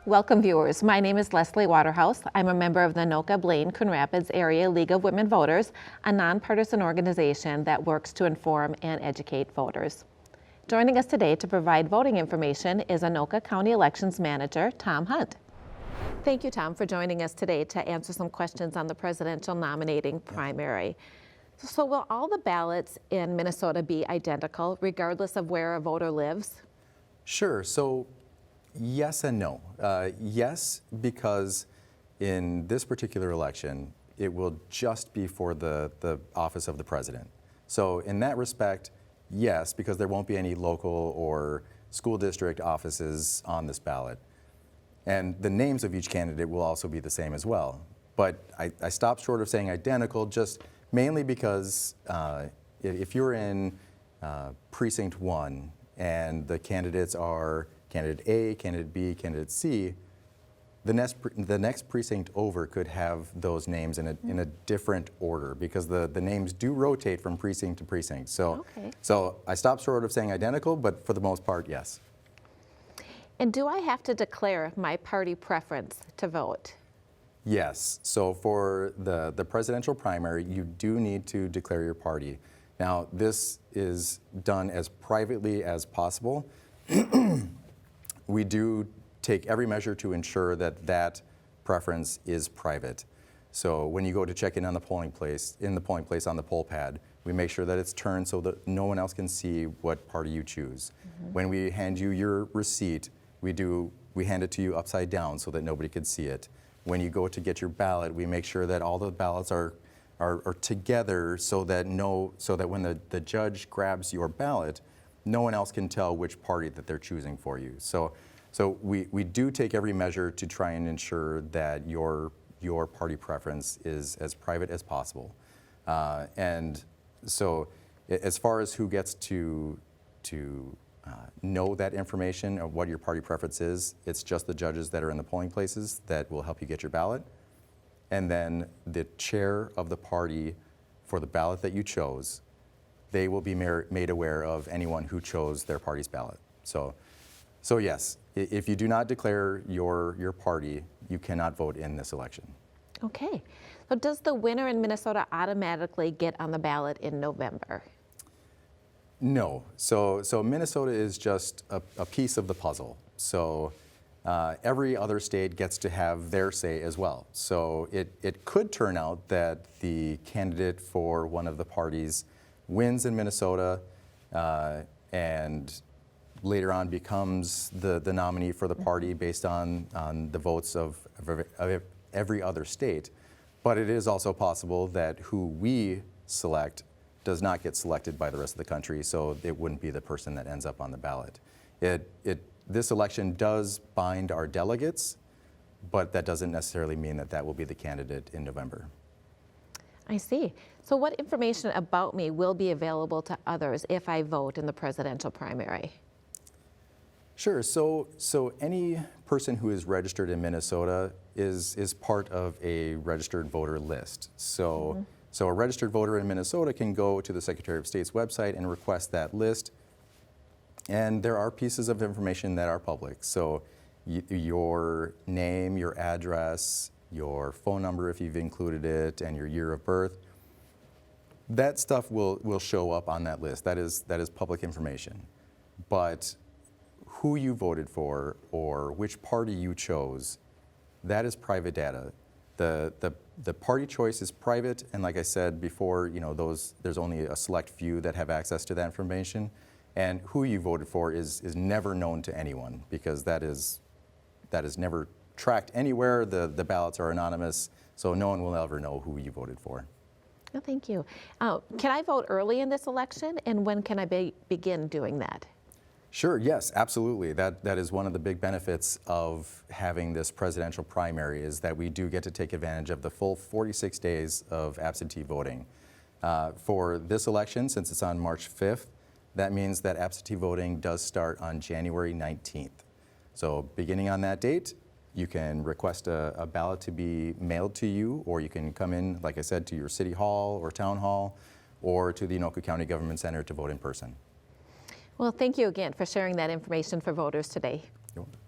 Welcome viewers, my name is Leslie Waterhouse. I'm a member of the Anoka, Blaine, Coon Rapids Area League of Women Voters, a nonpartisan organization that works to inform and educate voters. Joining us today to provide voting information is Anoka County Elections Manager, Tom Hunt. Thank you, Tom, for joining us today to answer some questions on the presidential nominating primary. So will all the ballots in Minnesota be identical, regardless of where a voter lives? Sure. So yes and no. Yes, because in this particular election, it will just be for the office of the president. So in that respect, yes, because there won't be any local or school district offices on this ballot. And the names of each candidate will also be the same as well. But I stopped short of saying identical just mainly because if you're in precinct 1 and the candidates are candidate A, candidate B, candidate C, the next precinct over could have those names in a different order because the names do rotate from precinct to precinct. So, so I stopped short of saying identical, but for the most part, yes. And do I have to declare my party preference to vote? Yes. So for the presidential primary, you do need to declare your party. Now, this is done as privately as possible. We do take every measure to ensure that that preference is private. So when you go to check in on the polling place, on the poll pad, we make sure that it's turned so that no one else can see what party you choose. When we hand you your receipt, we hand it to you upside down so that nobody could see it. When you go to get your ballot, we make sure that all the ballots are together so that when the judge grabs your ballot, no one else can tell which party that they're choosing for you. So we do take every measure to try and ensure that your party preference is as private as possible. And so as far as who gets to know that information of what your party preference is, it's just the judges that are in the polling places that will help you get your ballot. And then the chair of the party for the ballot that you chose, they will be made aware of anyone who chose their party's ballot. So yes, if you do not declare your party, you cannot vote in this election. Okay. So does the winner in Minnesota automatically get on the ballot in November? No. So Minnesota is just a piece of the puzzle. So every other state gets to have their say as well. So it could turn out that the candidate for one of the parties wins in Minnesota and later on becomes the nominee for the party based on the votes of every other state. But it is also possible that who we select does not get selected by the rest of the country, so it wouldn't be the person that ends up on the ballot. This election does bind our delegates, but that doesn't necessarily mean that that will be the candidate in November. I see. So what information about me will be available to others if I vote in the presidential primary? Sure. So any person who is registered in Minnesota is part of a registered voter list. So a registered voter in Minnesota can go to the Secretary of State's website and request that list. And there are pieces of information that are public. So your name, your address, your phone number if you've included it, and your year of birth. That stuff will show up on that list. That is public information. But who you voted for or which party you chose, that is private data. The party choice is private, and like I said before, there's only a select few that have access to that information. And who you voted for is never known to anyone because that is never tracked anywhere. The ballots are anonymous, so no one will ever know who you voted for. Oh, thank you. Can I vote early in this election, and when can I begin doing that? Sure, yes, absolutely. That is one of the big benefits of having this presidential primary is that we do get to take advantage of the full 46 days of absentee voting. For this election, since it's on March 5th, that means that absentee voting does start on January 19th. So beginning on that date, you can request a ballot to be mailed to you, or you can come in, like I said, to your city hall or town hall, or to the Anoka County Government Center to vote in person. Well, thank you again for sharing that information for voters today. You're welcome.